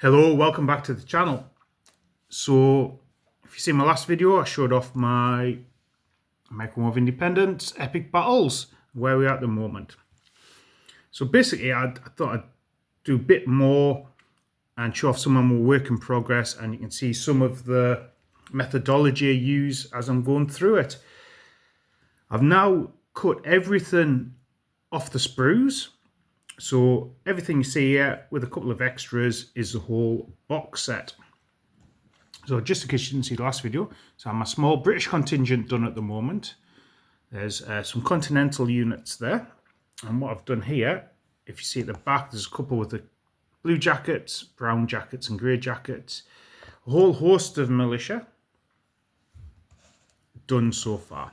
Hello, welcome back to the channel. So, if you see my last video, I showed off my Microwave Independence Epic Battles, where we are at the moment. So basically, I thought I'd do a bit more and show off some of my work in progress, and you can see some of the methodology I use as I'm going through it. I've now cut everything off the sprues. So everything you see here with a couple of extras is the whole box set. So just in case you didn't see the last video, so I'm a small British contingent done at the moment. There's some continental units there. And what I've done here, if you see at the back, there's a couple with the blue jackets, brown jackets and grey jackets. A whole host of militia done so far.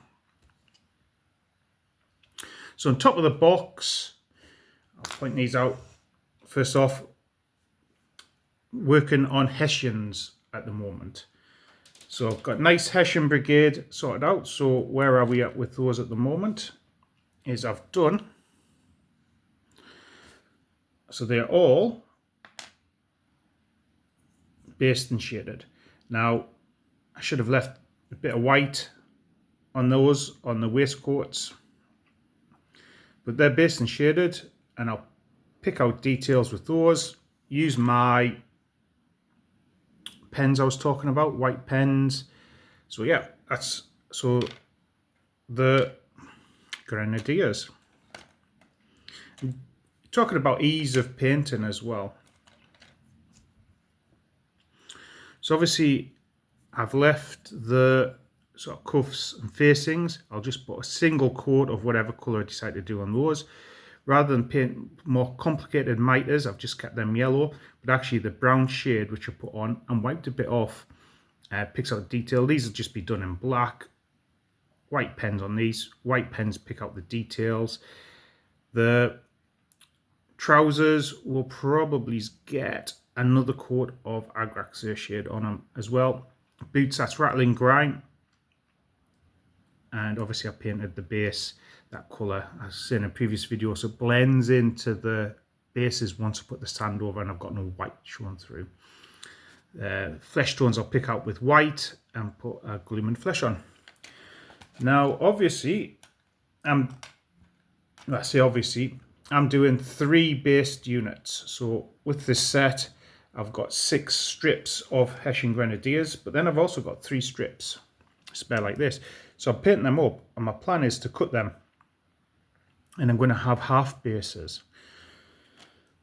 So on top of the box, I'll point these out. First off, working on Hessians at the moment. So I've got nice Hessian brigade sorted out. So where are we at with those at the moment? Is I've done. So they're all based and shaded. Now, I should have left a bit of white on those, on the waistcoats. But they're based and shaded. And I'll pick out details with those, use my pens I was talking about, white pens. So yeah, that's so the Grenadiers. Talking about ease of painting as well. So obviously I've left the sort of cuffs and facings. I'll just put a single coat of whatever colour I decide to do on those. Rather than paint more complicated miters, I've just kept them yellow, but actually the brown shade which I put on and wiped a bit off picks out detail. These will just be done in black. White pens on these. White pens pick out the details. The trousers will probably get another coat of Agrax shade on them as well. Boots, that's Rattling Grime. And obviously I painted the base that colour, as I said in a previous video, so it blends into the bases once I put the sand over and I've got no white showing through. Flesh tones I'll pick out with white and put a gleaming flesh on. Now obviously, I'm doing 3 based units. So with this set, I've got 6 strips of Hessian Grenadiers, but then I've also got 3 strips spare like this. So I'm painting them up, and my plan is to cut them, and I'm going to have half bases.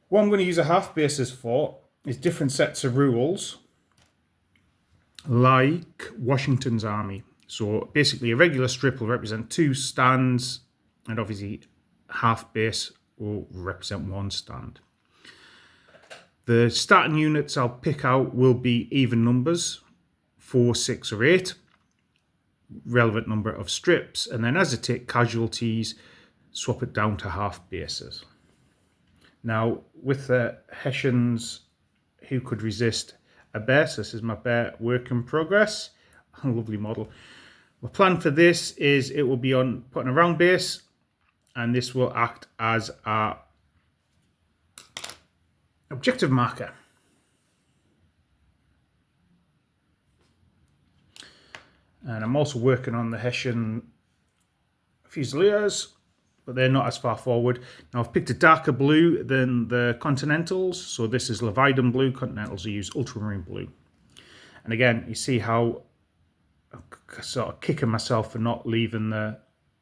What I'm going to use a half bases for is different sets of rules, like Washington's army. So basically a regular strip will represent 2 stands, and obviously half base will represent 1 stand. The starting units I'll pick out will be even numbers, 4, 6 or 8. Relevant number of strips, and then as I take casualties, swap it down to half bases. Now with the Hessians who could resist a bear, so this is my bear work in progress, a lovely model. My plan for this is it will be on putting a round base, and this will act as our objective marker. And I'm also working on the Hessian Fusiliers, but they're not as far forward. Now I've picked a darker blue than the Continentals, so this is Leviathan blue. Continentals will use ultramarine blue. And again, you see how I'm sort of kicking myself for not leaving the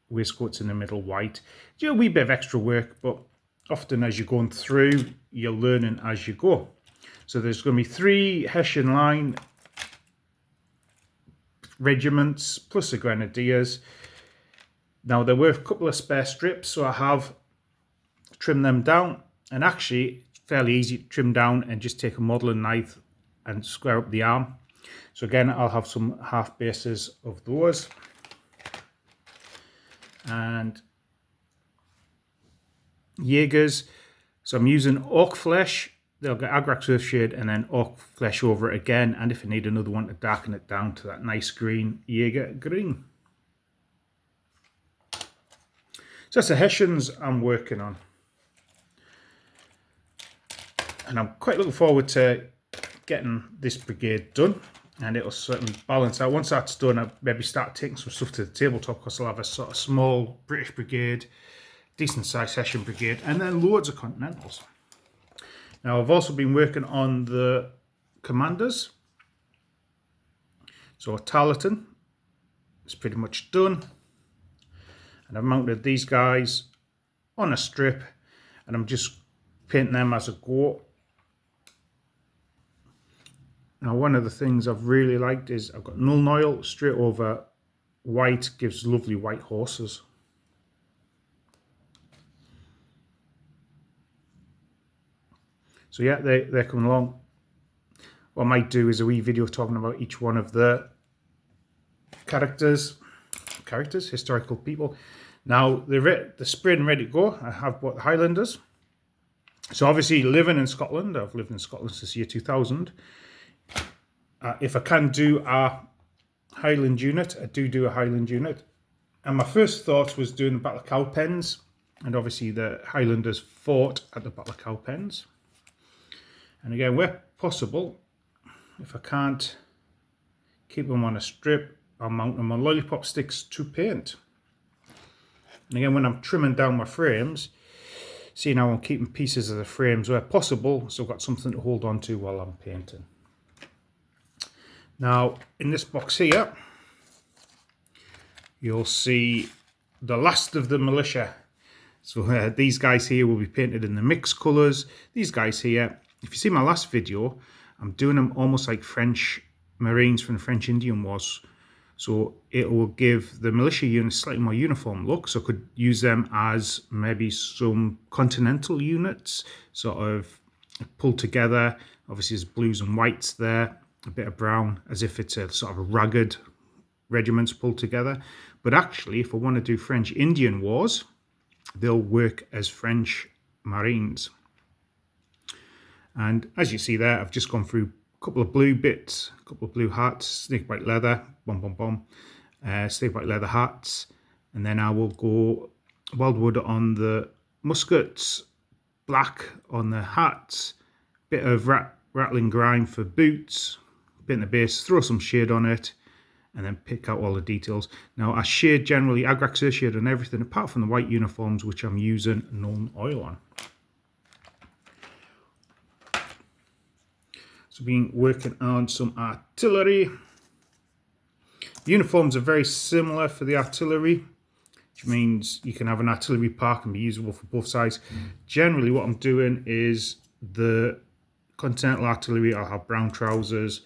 waistcoats in the middle white. Do a wee bit of extra work, but often as you're going through, you're learning as you go. So there's going to be 3 Hessian line regiments plus the Grenadiers. Now there were a couple of spare strips, so I have trimmed them down, and actually fairly easy to trim down and just take a modelling knife and square up the arm. So again, I'll have some half bases of those. And Jaegers, so I'm using oak flesh. They'll get Agrax Earthshade and then oak flesh over it again, and if I need another one to darken it down to that nice green, Jaeger green. So that's the Hessians I'm working on. And I'm quite looking forward to getting this brigade done, and it'll certainly balance out. Once that's done, I'll maybe start taking some stuff to the tabletop, because I'll have a sort of small British brigade, decent sized session brigade, and then loads of Continentals. Now I've also been working on the commanders. So Tarleton is pretty much done, and I've mounted these guys on a strip, and I'm just painting them as I go. Now one of the things I've really liked is I've got Nuln Oil straight over white, gives lovely white horses. So yeah, they're coming along. What I might do is a wee video talking about each one of the characters, historical people. Now they're sprayed and ready to go. I have bought the Highlanders. So obviously living in Scotland, I've lived in Scotland since the year 2000. If I can do a Highland unit, I do a Highland unit. And my first thought was doing the Battle of Cowpens, and obviously the Highlanders fought at the Battle of Cowpens. And again, where possible, if I can't keep them on a strip, I'll mount them on lollipop sticks to paint. And again, when I'm trimming down my frames, see now I'm keeping pieces of the frames where possible, so I've got something to hold on to while I'm painting. Now, in this box here, you'll see the last of the militia. So these guys here will be painted in the mixed colours. These guys here, if you see my last video, I'm doing them almost like French Marines from the French Indian Wars. So it will give the militia units slightly more uniform look. So I could use them as maybe some continental units, sort of pulled together. Obviously there's blues and whites there, a bit of brown, as if it's a sort of a ragged regiments pulled together. But actually, if I want to do French Indian Wars, they'll work as French Marines. And as you see there, I've just gone through a couple of blue bits, a couple of blue hats, snake white leather, snake white leather hats, and then I will go wildwood on the muskets, black on the hats, bit of rattling grime for boots, paint the base, throw some shade on it, and then pick out all the details. Now I shade generally Agrax shade on everything apart from the white uniforms, which I'm using Nuln Oil on. So been working on some artillery. The uniforms are very similar for the artillery, which means you can have an artillery park and be usable for both sides. Generally what I'm doing is the Continental artillery, I'll have brown trousers,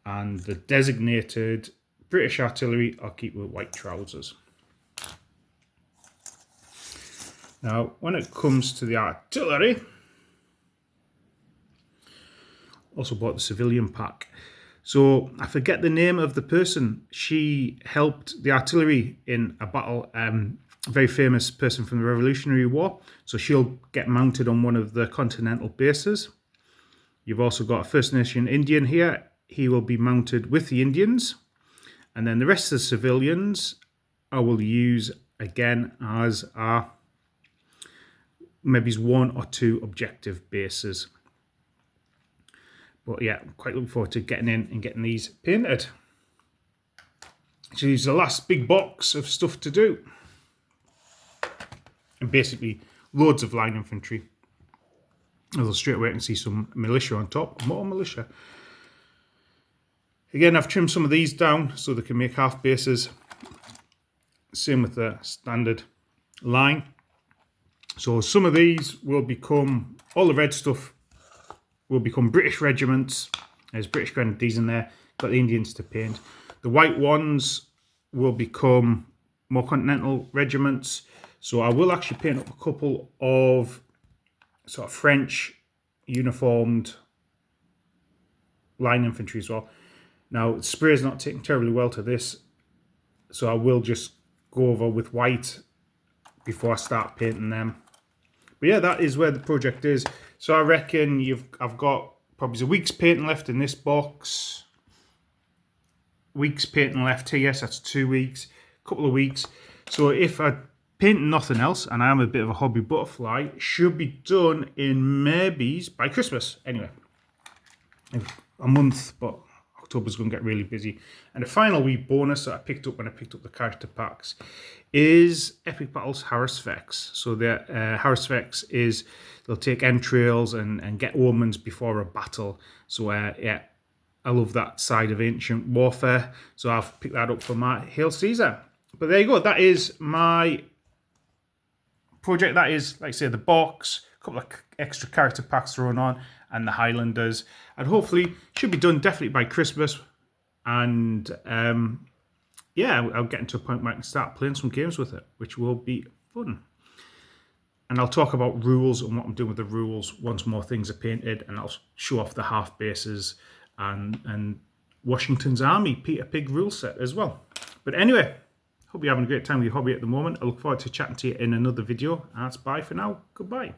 and the designated British artillery, I'll keep with white trousers. Now, when it comes to the artillery, also bought the civilian pack. So I forget the name of the person. She helped the artillery in a battle, a very famous person from the Revolutionary War. So she'll get mounted on one of the Continental bases. You've also got a First Nation Indian here. He will be mounted with the Indians. And then the rest of the civilians I will use again as maybe one or two objective bases. But yeah, I'm quite looking forward to getting in and getting these painted. So this is the last big box of stuff to do. And basically loads of line infantry. Although straight away I can see some militia on top, more militia. Again, I've trimmed some of these down so they can make half bases. Same with the standard line. So some of these will become, all the red stuff will become British regiments. There's British Grenadiers in there, got the Indians to paint. The white ones will become more Continental regiments. So I will actually paint up a couple of sort of French uniformed line infantry as well. Now, spray is not taking terribly well to this, so I will just go over with white before I start painting them. But yeah, that is where the project is. So I reckon I've got probably a week's painting left in this box. Week's painting left here, yes, that's 2 weeks, a couple of weeks. So if I paint nothing else, and I am a bit of a hobby butterfly, should be done in maybe by Christmas. Anyway, a month, but October's going to get really busy. And the final wee bonus that I picked up when I picked up the character packs is Epic Battles Harris Vex. So the Harris Vex is, they'll take entrails and get omens before a battle. So yeah, I love that side of ancient warfare. So I've picked that up for my Hail Caesar. But there you go. That is my project. That is, like I say, the box, a couple of extra character packs thrown on, and the Highlanders. And hopefully, should be done definitely by Christmas. And yeah, I'll get into a point where I can start playing some games with it, which will be fun. And I'll talk about rules and what I'm doing with the rules once more things are painted, and I'll show off the half bases and Washington's Army Peter Pig rule set as well. But anyway, hope you're having a great time with your hobby at the moment. I look forward to chatting to you in another video. And that's bye for now. Goodbye.